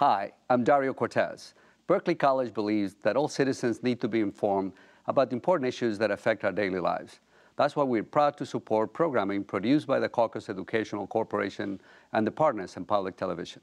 Hi, I'm Dario Cortez. Berkeley College believes that all citizens need to be informed about important issues that affect our daily lives. That's why we're proud to support programming produced by the Caucus Educational Corporation and the Partners in Public Television.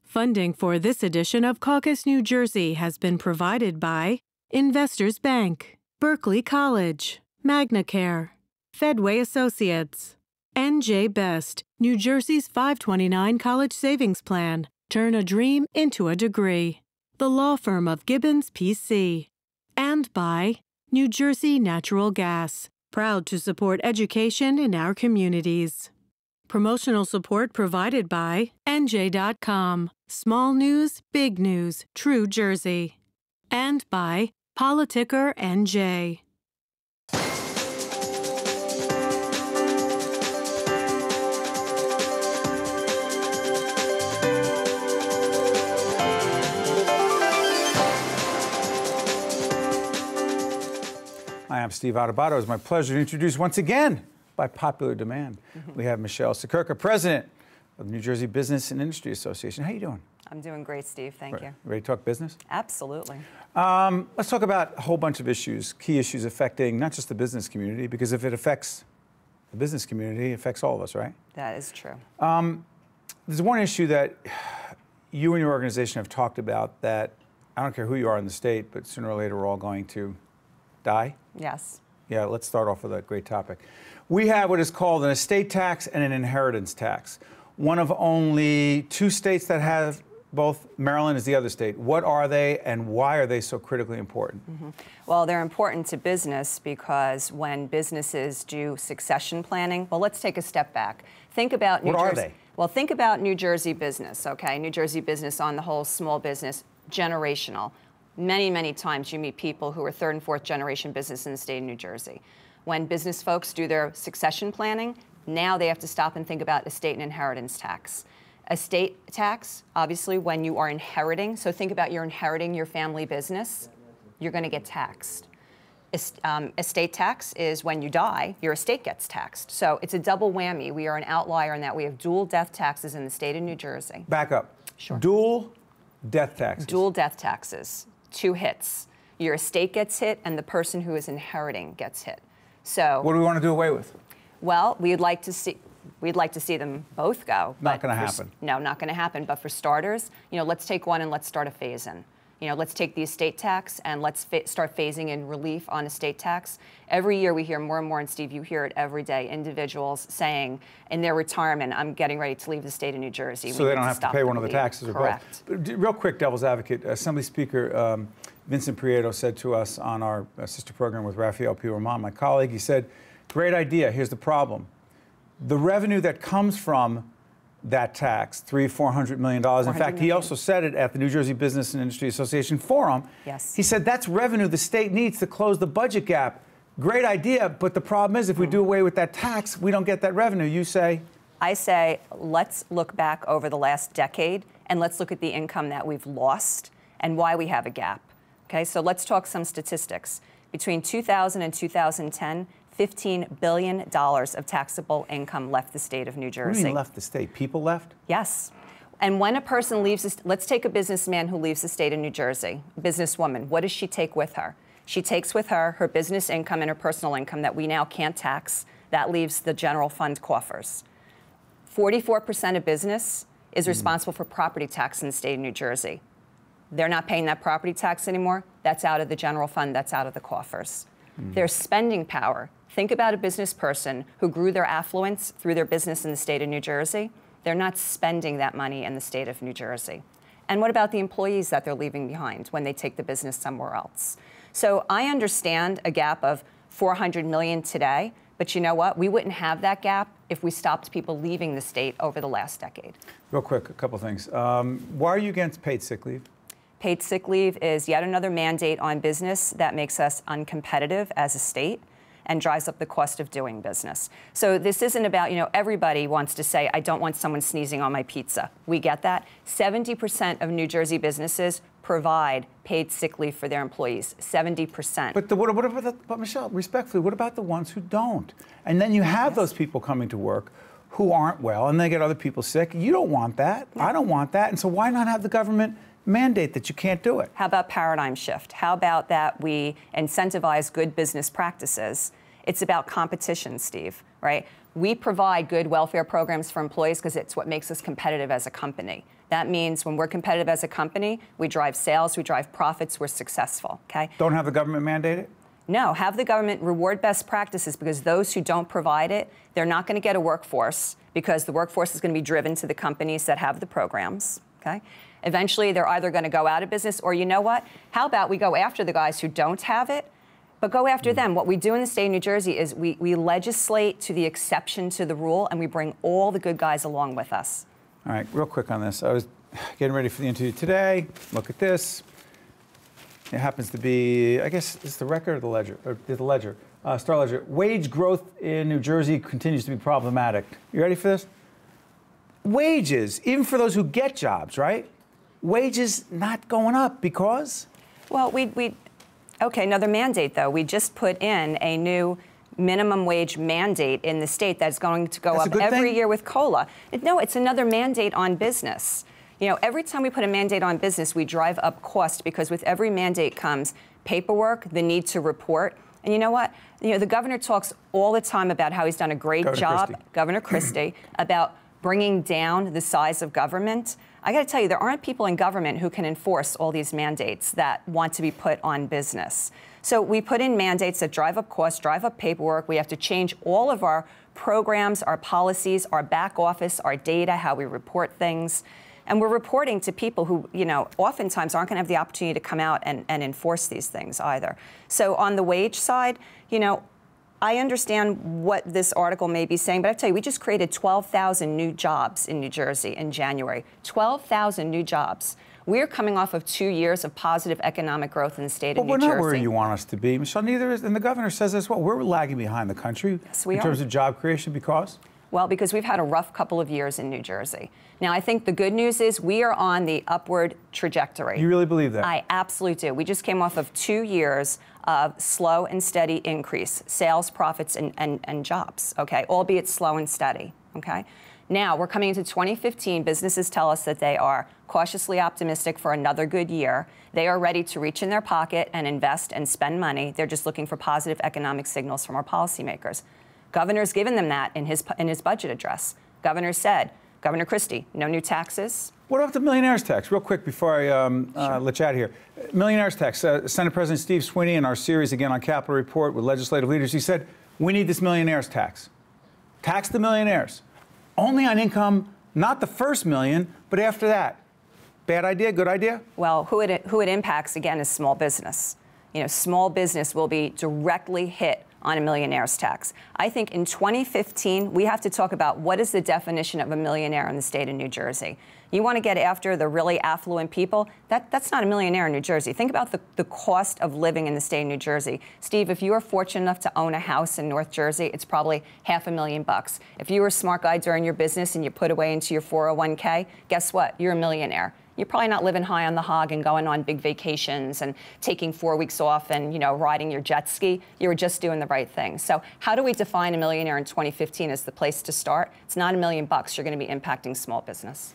Funding for this edition of Caucus New Jersey has been provided by Investors Bank, Berkeley College, MagnaCare, Fedway Associates, NJ Best, New Jersey's 529 College Savings Plan. Turn a dream into a degree. The law firm of Gibbons, P.C. And by New Jersey Natural Gas, proud to support education in our communities. Promotional support provided by NJ.com, small news, big news, true Jersey. And by Politicker NJ. Hi, I'm Steve Adubato. It's my pleasure to introduce once again, by popular demand, we have Michele Siekerka, President of the New Jersey Business and Industry Association. How you doing? I'm doing great, Steve. Thank you. Ready to talk business? Absolutely. Let's talk about a whole bunch of issues, key issues affecting not just the business community, because if it affects the business community, it affects all of us, right? That is true. There's one issue that you and your organization have talked about that I don't care who you are in the state, but sooner or later we're all going to die. Yes. Yeah, let's start off with a great topic. We have what is called an estate tax and an inheritance tax. One of only two states that have both. Maryland is the other state. What are they and why are they so critically important? Well, they're important to business because when businesses do succession planning, well, let's take a step back. Think about New Jersey. What are they? Well, think about New Jersey business, okay? New Jersey business on the whole, small business, generational. Many, many times you meet people who are third and fourth generation business in the state of New Jersey. When business folks do their succession planning, now they have to stop and think about estate and inheritance tax. Estate tax, obviously, when you are inheriting, so think about you're inheriting your family business, you're going to get taxed. Estate tax is when you die, your estate gets taxed. So it's a double whammy. We are an outlier in that we have dual death taxes in the state of New Jersey. Back up. Sure. Dual death taxes. Dual death taxes. Two hits. Your estate gets hit and the person who is inheriting gets hit. So what do we want to do away with? Well, we'd like to see them both go. Not going to happen. No, not going to happen. But for starters, let's take one and let's start a phase-in. Let's take the estate tax and let's start phasing in relief on estate tax. Every year we hear more and more, and Steve, you hear it every day, individuals saying in their retirement, I'm getting ready to leave the state of New Jersey. So they don't have to pay one of the taxes or both. Correct. Real quick, devil's advocate, Assembly Speaker Vincent Prieto said to us on our sister program with Rafael P. Roman, my colleague, he said, great idea, here's the problem. The revenue that comes from that tax, $300–400 million. In fact, he also said it at the New Jersey Business and Industry Association Forum. Yes. He said that's revenue the state needs to close the budget gap. Great idea, but the problem is if we do away with that tax, we don't get that revenue. You say? I say let's look back over the last decade and let's look at the income that we've lost and why we have a gap. Okay, so let's talk some statistics. Between 2000 and 2010, $15 billion of taxable income left the state of New Jersey. What do you mean left the state? People left? Yes. And when a person leaves, let's take a businessman who leaves the state of New Jersey, businesswoman, what does she take with her? She takes with her her business income and her personal income that we now can't tax. That leaves the general fund coffers. 44% of business is responsible for property tax in the state of New Jersey. They're not paying that property tax anymore. That's out of the general fund. That's out of the coffers. Their spending power. Think about a business person who grew their affluence through their business in the state of New Jersey. They're not spending that money in the state of New Jersey. And what about the employees that they're leaving behind when they take the business somewhere else? So I understand a gap of $400 million today, but you know what? We wouldn't have that gap if we stopped people leaving the state over the last decade. Real quick, a couple things. Why are you against paid sick leave? Paid sick leave is yet another mandate on business that makes us uncompetitive as a state and drives up the cost of doing business. So this isn't about, everybody wants to say, I don't want someone sneezing on my pizza. We get that. 70% of New Jersey businesses provide paid sick leave for their employees, 70%. But Michele, respectfully, what about the ones who don't? And then you have those people coming to work who aren't well, and they get other people sick. You don't want that. Yeah. I don't want that. And so why not have the government mandate that you can't do it? How about paradigm shift? How about that we incentivize good business practices? It's about competition, Steve, right? We provide good welfare programs for employees because it's what makes us competitive as a company. That means when we're competitive as a company, we drive sales, we drive profits, we're successful, okay? Don't have the government mandate it? No, have the government reward best practices, because those who don't provide it, they're not going to get a workforce, because the workforce is going to be driven to the companies that have the programs, okay? Eventually, they're either going to go out of business, or you know what? How about we go after the guys who don't have it, but go after them. What we do in the state of New Jersey is we legislate to the exception to the rule, and we bring all the good guys along with us. All right, real quick on this. I was getting ready for the interview today. Look at this. It happens to be, I guess, it's the Record or the Ledger? Or the Ledger, Star Ledger. Wage growth in New Jersey continues to be problematic. You ready for this? Wages, even for those who get jobs, right? Wages not going up because? Well, okay, another mandate, though. We just put in a new minimum wage mandate in the state that's going to go up every year with COLA. No, it's another mandate on business. You know, every time we put a mandate on business, we drive up cost, because with every mandate comes paperwork, the need to report. And you know what? You know, the governor talks all the time about how he's done a great job, Governor Christie, about bringing down the size of government. I got to tell you, there aren't people in government who can enforce all these mandates that want to be put on business. So we put in mandates that drive up costs, drive up paperwork. We have to change all of our programs, our policies, our back office, our data, how we report things. And we're reporting to people who, you know, oftentimes aren't going to have the opportunity to come out and enforce these things either. So on the wage side, you know, I understand what this article may be saying, but I tell you, we just created 12,000 new jobs in New Jersey in January. 12,000 new jobs. We're coming off of 2 years of positive economic growth in the state of New Jersey. But we're not where you want us to be, Michelle. Neither is, and the governor says as well. We're lagging behind the country in terms of job creation because? Well, because we've had a rough couple of years in New Jersey. Now, I think the good news is we are on the upward trajectory. You really believe that? I absolutely do. We just came off of 2 years of slow and steady increase, sales, profits, and jobs, okay, albeit slow and steady, okay? Now, we're coming into 2015. Businesses tell us that they are cautiously optimistic for another good year. They are ready to reach in their pocket and invest and spend money. They're just looking for positive economic signals from our policymakers. Governor's given them that in his budget address. Governor said, Governor Christie, no new taxes. What about the millionaire's tax? Real quick before I let you out of here. Millionaire's tax. Senate President Steve Sweeney, in our series again on Capitol Report with legislative leaders, he said, we need this millionaire's tax. Tax the millionaires. Only on income, not the first million, but after that. Bad idea, good idea? Well, who it impacts, again, is small business. You know, small business will be directly hit on a millionaire's tax. I think in 2015, we have to talk about what is the definition of a millionaire in the state of New Jersey. You want to get after the really affluent people? That's not a millionaire in New Jersey. Think about the cost of living in the state of New Jersey. Steve, if you are fortunate enough to own a house in North Jersey, it's probably $500,000. If you were a smart guy during your business and you put away into your 401k, guess what? You're a millionaire. You're probably not living high on the hog and going on big vacations and taking 4 weeks off and, you know, riding your jet ski. You were just doing the right thing. So how do we define a millionaire in 2015 as the place to start? It's not $1 million. You're going to be impacting small business.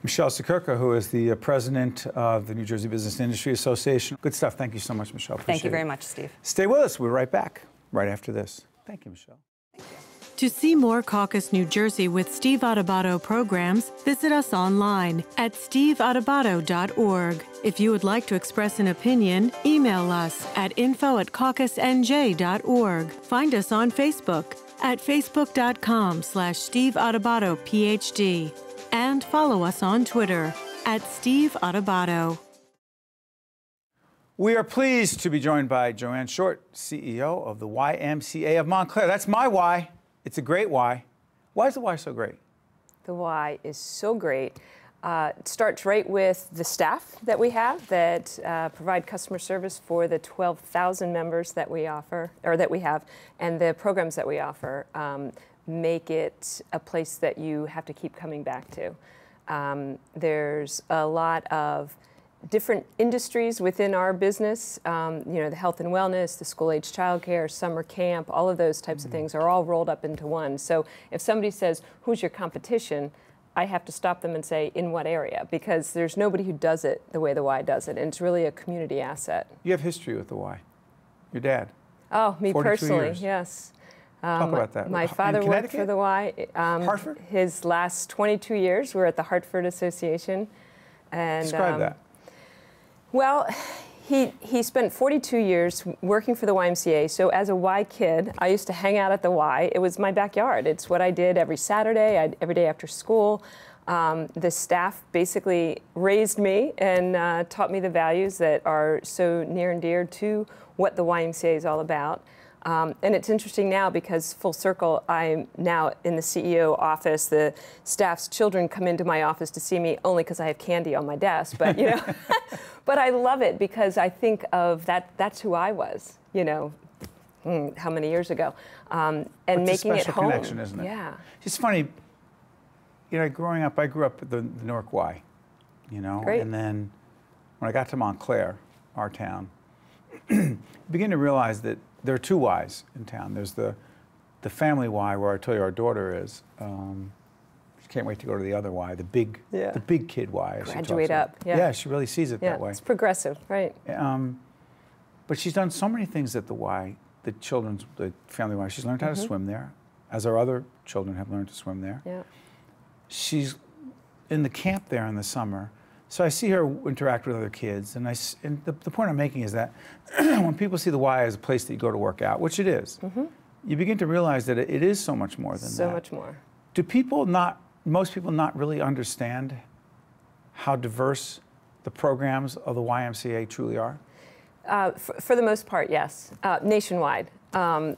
Michele Siekerka, who is the president of the New Jersey Business Industry Association. Good stuff. Thank you so much, Michele. Thank you very much, Steve. Stay with us. We'll be right back right after this. Thank you, Michele. Thank you. To see more Caucus New Jersey with Steve Adubato programs, visit us online at steveadubato.org. If you would like to express an opinion, email us at info@caucusnj.org. Find us on Facebook at facebook.com/Steve Adubato PhD. And follow us on Twitter at Steve Adubato. We are pleased to be joined by Joann Short, CEO of the YMCA of Montclair. That's my why. It's a great why. Why is the why so great? The why is so great. It starts right with the staff that we have that provide customer service for the 12,000 members that we offer, or that we have, and the programs that we offer make it a place that you have to keep coming back to. There's a lot of different industries within our business, you know, the health and wellness, the school-age childcare, summer camp, all of those types of things are all rolled up into one. So if somebody says, who's your competition? I have to stop them and say, in what area? Because there's nobody who does it the way the Y does it, and it's really a community asset. You have history with the Y. Your dad. Oh, me personally, years. Yes. Talk about that. My father worked for the Y. Hartford? His last 22 years were at the Hartford Association. And, describe that. Well, he spent 42 years working for the YMCA. So as a Y kid, I used to hang out at the Y. It was my backyard. It's what I did every Saturday, every day after school. The staff basically raised me and taught me the values that are so near and dear to what the YMCA is all about. And it's interesting now because full circle, I'm now in the CEO office. The staff's children come into my office to see me only because I have candy on my desk. But, you know, but I love it because I think of that's who I was, you know, how many years ago. And it's making it home. a special connection, isn't it? Yeah. It's funny, you know, growing up, I grew up at the Newark Y, you know. Great. And then when I got to Montclair, our town, I began to realize that there are two Ys in town. There's the family Y, where I tell you our daughter is. She can't wait to go to the other Y, the big kid Y. As Graduate she talks up. about. Yeah. Yeah, she really sees it that way. It's progressive, right? But she's done so many things at the Y, the family Y. She's learned how to swim there, as our other children have learned to swim there. Yeah. She's in the camp there in the summer. So I see her interact with other kids, and the point I'm making is that when people see the Y as a place that you go to work out, which it is, you begin to realize that it is so much more than that. So much more. Do most people not really understand how diverse the programs of the YMCA truly are? For the most part, yes. Nationwide.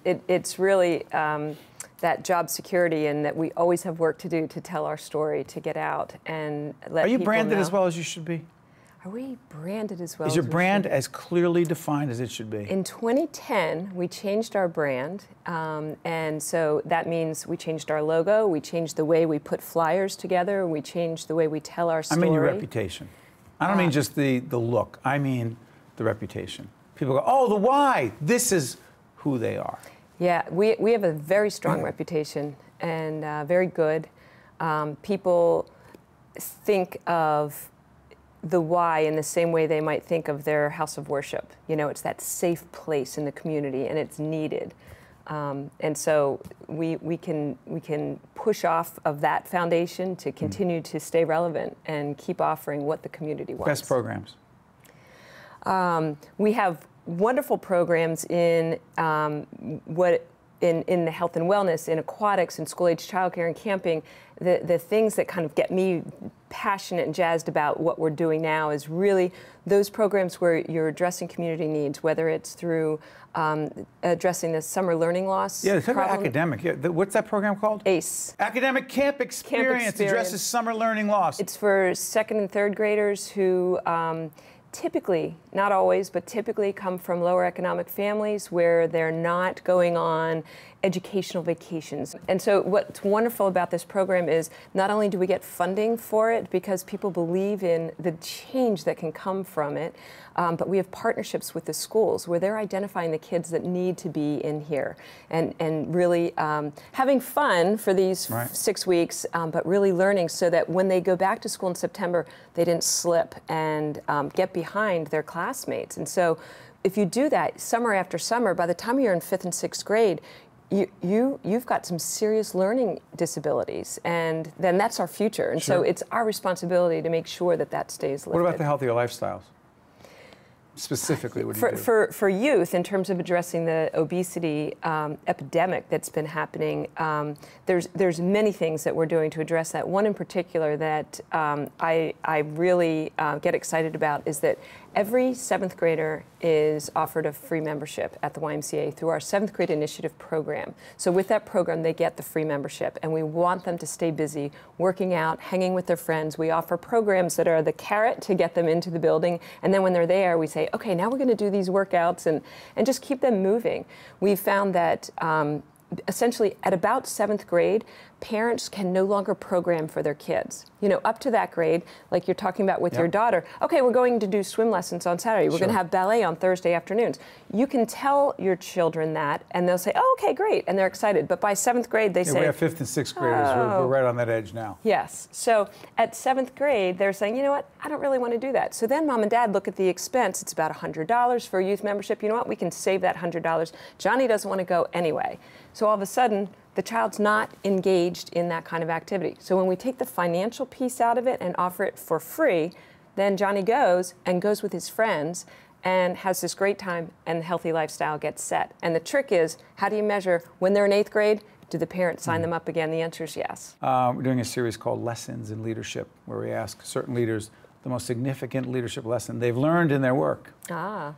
It's really that job security and that we always have work to do to tell our story, to get out and let people know. Are you branded as well as you should be? Are we branded as well? Is your brand as clearly defined as it should be? In 2010, we changed our brand, and so that means we changed our logo, we changed the way we put flyers together, we changed the way we tell our story. I mean your reputation. I don't mean just the look. I mean the reputation. People go, oh, the Y, this is who they are. Yeah, we have a very strong reputation and very good. People think of the Y in the same way they might think of their house of worship. You know, it's that safe place in the community, and it's needed. And so we can push off of that foundation to continue to stay relevant and keep offering what the community wants. Best programs. We have wonderful programs in in the health and wellness, in aquatics, in school-age childcare and camping. The things that kind of get me passionate and jazzed about what we're doing now is really those programs where you're addressing community needs, whether it's through addressing the summer learning loss. Yeah, talk about academic. Yeah, what's that program called? ACE. Academic Camp Experience addresses summer learning loss. It's for second and third graders who typically, not always, but typically come from lower economic families where they're not going on educational vacations. And so what's wonderful about this program is not only do we get funding for it because people believe in the change that can come from it, but we have partnerships with the schools where they're identifying the kids that need to be in here and really having fun for these 6 weeks, but really learning so that when they go back to school in September, they didn't slip and get behind their classmates. And so if you do that summer after summer, by the time you're in 5th and 6th grade, you've got some serious learning disabilities, and then that's our future. And so it's our responsibility to make sure that that stays lifted. What about the healthier lifestyles? Specifically, what do you do? For youth, in terms of addressing the obesity epidemic that's been happening, there's many things that we're doing to address that. One in particular that I really get excited about is that every 7th grader is offered a free membership at the YMCA through our 7th grade initiative program. So with that program, they get the free membership, and we want them to stay busy, working out, hanging with their friends. We offer programs that are the carrot to get them into the building, and then when they're there, we say, okay, now we're going to do these workouts and just keep them moving. We've found that essentially at about 7th grade, parents can no longer program for their kids. You know, up to that grade, like you're talking about with your daughter, okay, we're going to do swim lessons on Saturday. We're going to have ballet on Thursday afternoons. You can tell your children that, and they'll say, oh, okay, great, and they're excited. But by 7th grade, they say... We have 5th and 6th graders. We're right on that edge now. Yes. So at 7th grade, they're saying, you know what, I don't really want to do that. So then mom and dad look at the expense. It's about $100 for a youth membership. You know what, we can save that $100. Johnny doesn't want to go anyway. So all of a sudden, the child's not engaged in that kind of activity. So when we take the financial piece out of it and offer it for free, then Johnny goes with his friends and has this great time, and the healthy lifestyle gets set. And the trick is, how do you measure when they're in 8th grade? Do the parents sign them up again? The answer is yes. We're doing a series called Lessons in Leadership, where we ask certain leaders the most significant leadership lesson they've learned in their work.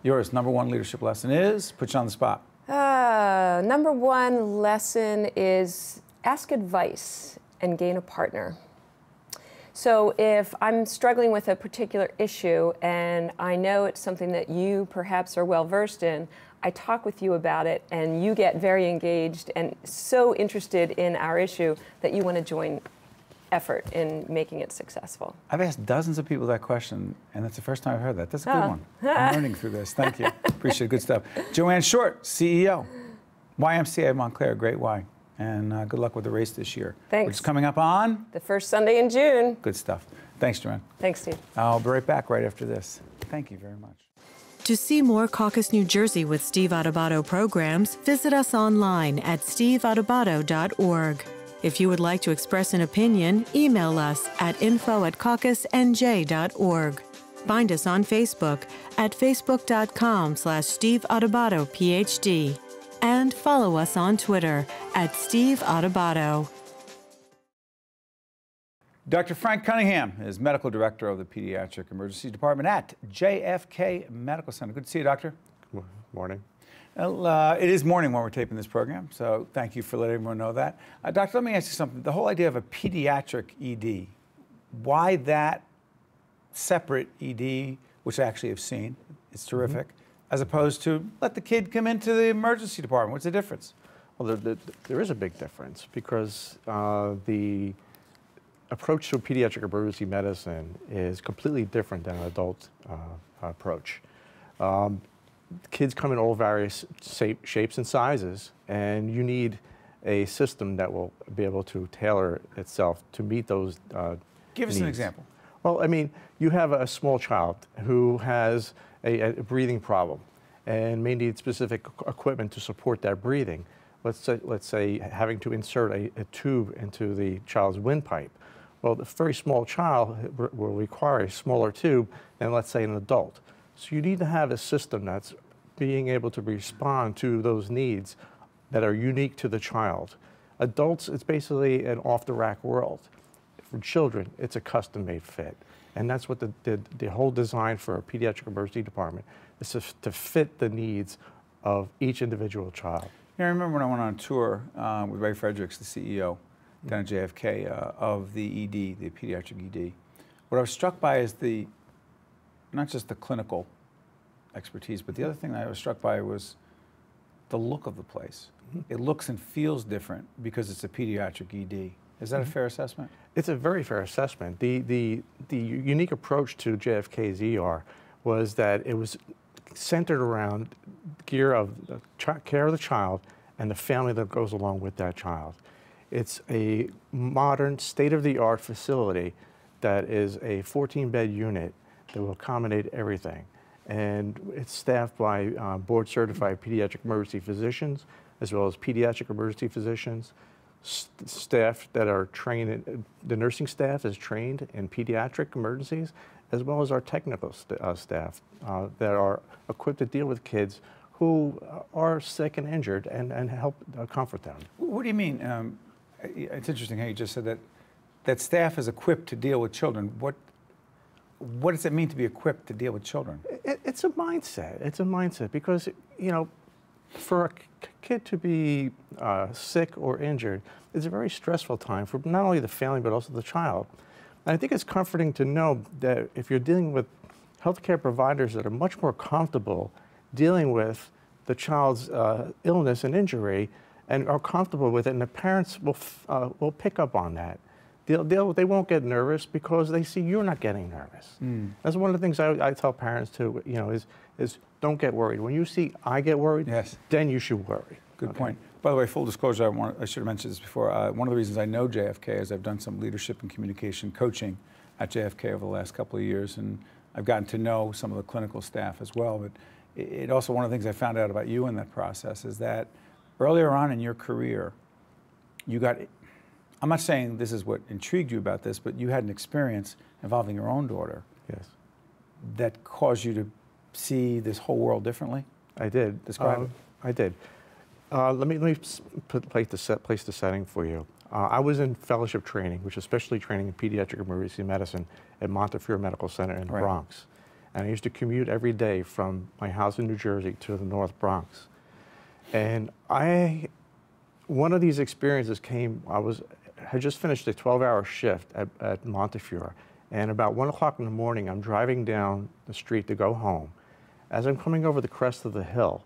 Yours, number 1 leadership lesson is, put you on the spot. Number 1 lesson is ask advice and gain a partner. So if I'm struggling with a particular issue and I know it's something that you perhaps are well versed in, I talk with you about it and you get very engaged and so interested in our issue that you want to join effort in making it successful. I've asked dozens of people that question, and that's the first time I've heard that. That's a good one. I'm learning through this. Thank you. Appreciate it. Good stuff. Joann Short, CEO, YMCA Montclair, great Y. And good luck with the race this year. Thanks. Which is coming up on? The first Sunday in June. Good stuff. Thanks, Joann. Thanks, Steve. I'll be right back right after this. Thank you very much. To see more Caucus New Jersey with Steve Adubato programs, visit us online at steveadubato.org. If you would like to express an opinion, email us at info@caucusnj.org. Find us on Facebook at facebook.com/Steve Adubato, PhD. And follow us on Twitter at Steve Adubato. Dr. Frank Cunningham is Medical Director of the Pediatric Emergency Department at JFK Medical Center. Good to see you, Doctor. Good morning. Well, it is morning when we're taping this program, so thank you for letting everyone know that. Doctor, let me ask you something. The whole idea of a pediatric ED, why that separate ED, which I actually have seen, it's terrific, as opposed to let the kid come into the emergency department? What's the difference? Well, there is a big difference because the approach to pediatric emergency medicine is completely different than an adult approach. Kids come in all various shapes and sizes, and you need a system that will be able to tailor itself to meet those Give us needs. an example. Well, I mean, you have a small child who has a breathing problem and may need specific equipment to support that breathing. Let's say having to insert a tube into the child's windpipe. Well, the very small child will require a smaller tube than, let's say, an adult. So you need to have a system that's being able to respond to those needs that are unique to the child. Adults, it's basically an off-the-rack world. For children, it's a custom-made fit. And that's what the whole design for a pediatric emergency department is to fit the needs of each individual child. Yeah, I remember when I went on tour with Ray Fredericks, the CEO, down at JFK, of the ED, the pediatric ED. What I was struck by is not just the clinical expertise, but the other thing that I was struck by was the look of the place. It looks and feels different because it's a pediatric ED. Is that a fair assessment? It's a very fair assessment. The unique approach to JFK's ER was that it was centered around care of the child and the family that goes along with that child. It's a modern, state-of-the-art facility that is a 14-bed unit that will accommodate everything. And it's staffed by board-certified pediatric emergency physicians, as well as pediatric emergency physicians, staff that are trained, the nursing staff is trained in pediatric emergencies, as well as our technical staff that are equipped to deal with kids who are sick and injured and help comfort them. What do you mean? It's interesting how you just said that staff is equipped to deal with children. What does it mean to be equipped to deal with children? It's a mindset. It's a mindset because, you know, for a kid to be sick or injured, it's a very stressful time for not only the family but also the child. And I think it's comforting to know that if you're dealing with healthcare providers that are much more comfortable dealing with the child's illness and injury and are comfortable with it, and the parents will pick up on that. They won't get nervous because they see you're not getting nervous. That's one of the things I tell parents too, is don't get worried. When you see I get worried, then you should worry. Good point. By the way, full disclosure, I should have mentioned this before. One of the reasons I know JFK is I've done some leadership and communication coaching at JFK over the last couple of years, and I've gotten to know some of the clinical staff as well. But it also, one of the things I found out about you in that process is that earlier on in your career, you got, I'm not saying this is what intrigued you about this, but you had an experience involving your own daughter. Yes. That caused you to see this whole world differently? I did. Describe it. I did. Let me place the setting for you. I was in fellowship training, which is specialty training in pediatric emergency medicine at Montclair Medical Center in the Bronx. And I used to commute every day from my house in New Jersey to the North Bronx. And one of these experiences came, had just finished a 12-hour shift at Montefiore, and about 1 o'clock in the morning, I'm driving down the street to go home. As I'm coming over the crest of the hill,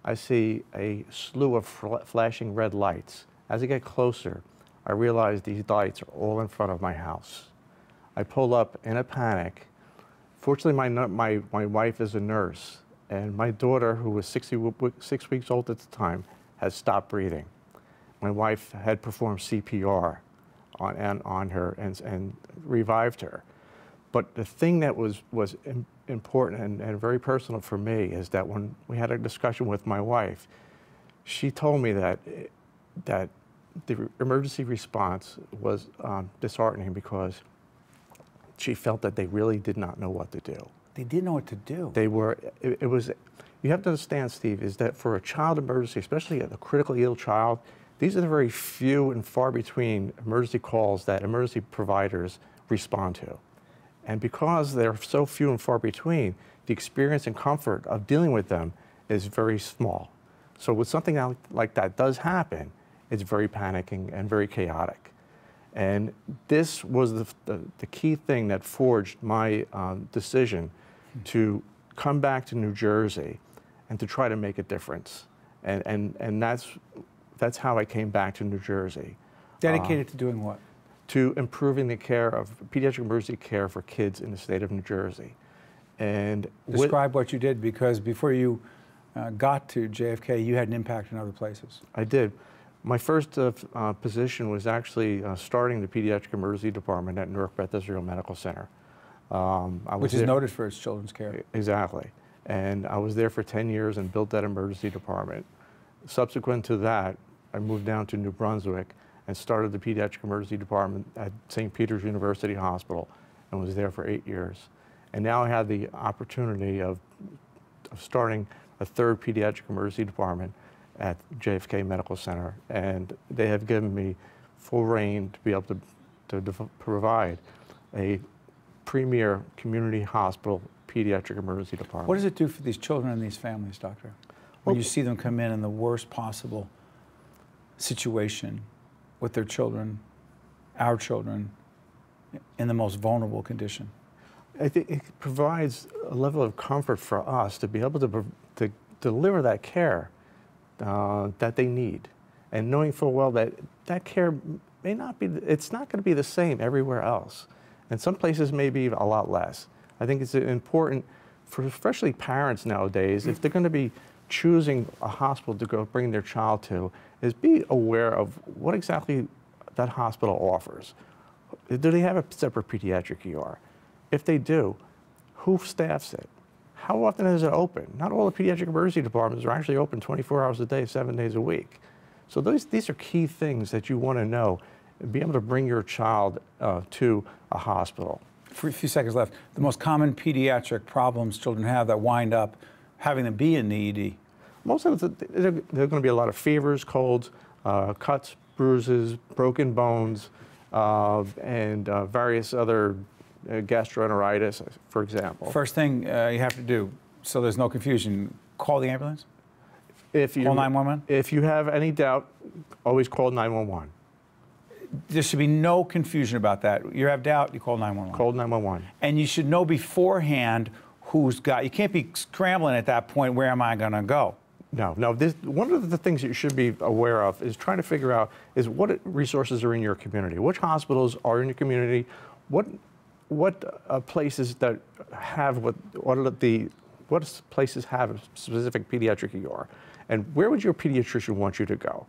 I see a slew of flashing red lights. As I get closer, I realize these lights are all in front of my house. I pull up in a panic. Fortunately, my wife is a nurse, and my daughter, who was 6 weeks old at the time, had stopped breathing. My wife had performed CPR on her and revived her. But the thing that was important and very personal for me is that when we had a discussion with my wife, she told me that the emergency response was disheartening because she felt that they really did not know what to do. They didn't know what to do. They were, you have to understand, Steve, is that for a child emergency, especially a critically ill child, these are the very few and far between emergency calls that emergency providers respond to. And because they're so few and far between, the experience and comfort of dealing with them is very small. So when something like that does happen, it's very panicking and very chaotic. And this was the key thing that forged my decision to come back to New Jersey and to try to make a difference. And that's how I came back to New Jersey. Dedicated to doing what? To improving the care of pediatric emergency care for kids in the state of New Jersey. And describe what you did, because before you got to JFK, you had an impact in other places. I did. My first position was actually starting the Pediatric Emergency Department at Newark Beth Israel Medical Center. Which is noted for its children's care. Exactly. And I was there for 10 years and built that emergency department. Subsequent to that, I moved down to New Brunswick and started the Pediatric Emergency Department at St. Peter's University Hospital and was there for 8 years. And now I have the opportunity of starting a third Pediatric Emergency Department at JFK Medical Center, and they have given me full reign to be able to provide a premier community hospital pediatric emergency department. What does it do for these children and these families, doctor, when you see them come in the worst possible situation with their children, our children, in the most vulnerable condition? I think it provides a level of comfort for us to be able to deliver that care that they need, and knowing full well that that care may not be, it's not going to be the same everywhere else, and some places may be a lot less. I think it's important for especially parents nowadays, if they're going to be choosing a hospital to go bring their child to, is be aware of what exactly that hospital offers. Do they have a separate pediatric ER? If they do, who staffs it? How often is it open? Not all the pediatric emergency departments are actually open 24 hours a day, 7 days a week. So these are key things that you want to know and be able to bring your child to a hospital. For a few seconds left, the most common pediatric problems children have that wind up having them be in the ED? Most of it, there are going to be a lot of fevers, colds, cuts, bruises, broken bones, and various other gastroenteritis, for example. First thing you have to do, so there's no confusion, call the ambulance? Call 911? If you have any doubt, always call 911. There should be no confusion about that. You have doubt, you call 911. Call 911. And you should know beforehand who's got, you can't be scrambling at that point, where am I going to go? No. One of the things that you should be aware of is trying to figure out is what resources are in your community. Which hospitals are in your community? What places that have what places have a specific pediatric ER? And where would your pediatrician want you to go?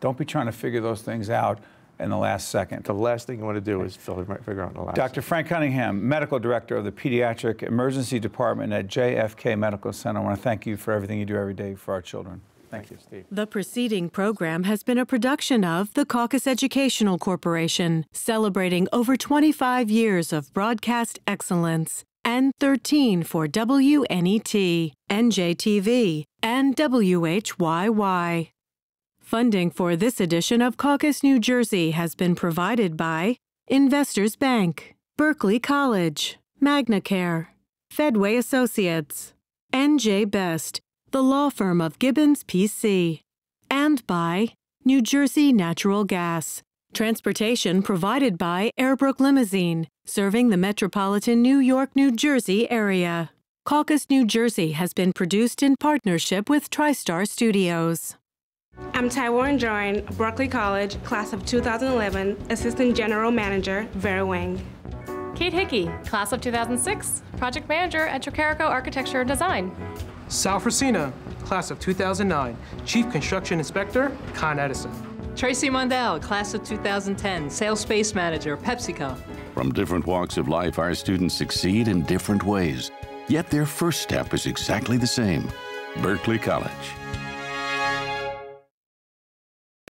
Don't be trying to figure those things out in the last second. The last thing you want to do is figure out in the last Dr. Frank Cunningham, Medical Director of the Pediatric Emergency Department at JFK Medical Center. I want to thank you for everything you do every day for our children. Thank you, Steve. The preceding program has been a production of the Caucus Educational Corporation, celebrating over 25 years of broadcast excellence, and 13 for WNET, NJTV, and WHYY. Funding for this edition of Caucus New Jersey has been provided by Investors Bank, Berkeley College, MagnaCare, Fedway Associates, NJ Best, the law firm of Gibbons PC, and by New Jersey Natural Gas. Transportation provided by Airbrook Limousine, serving the metropolitan New York, New Jersey area. Caucus New Jersey has been produced in partnership with TriStar Studios. I'm Taiwan Joann, Berkeley College, class of 2011, Assistant General Manager, Vera Wang. Kate Hickey, class of 2006, Project Manager at Siekerka Architecture and Design. Sal Frasina, class of 2009, Chief Construction Inspector, Con Edison. Tracy Mondale, class of 2010, Sales Space Manager, PepsiCo. From different walks of life, our students succeed in different ways, yet their first step is exactly the same: Berkeley College.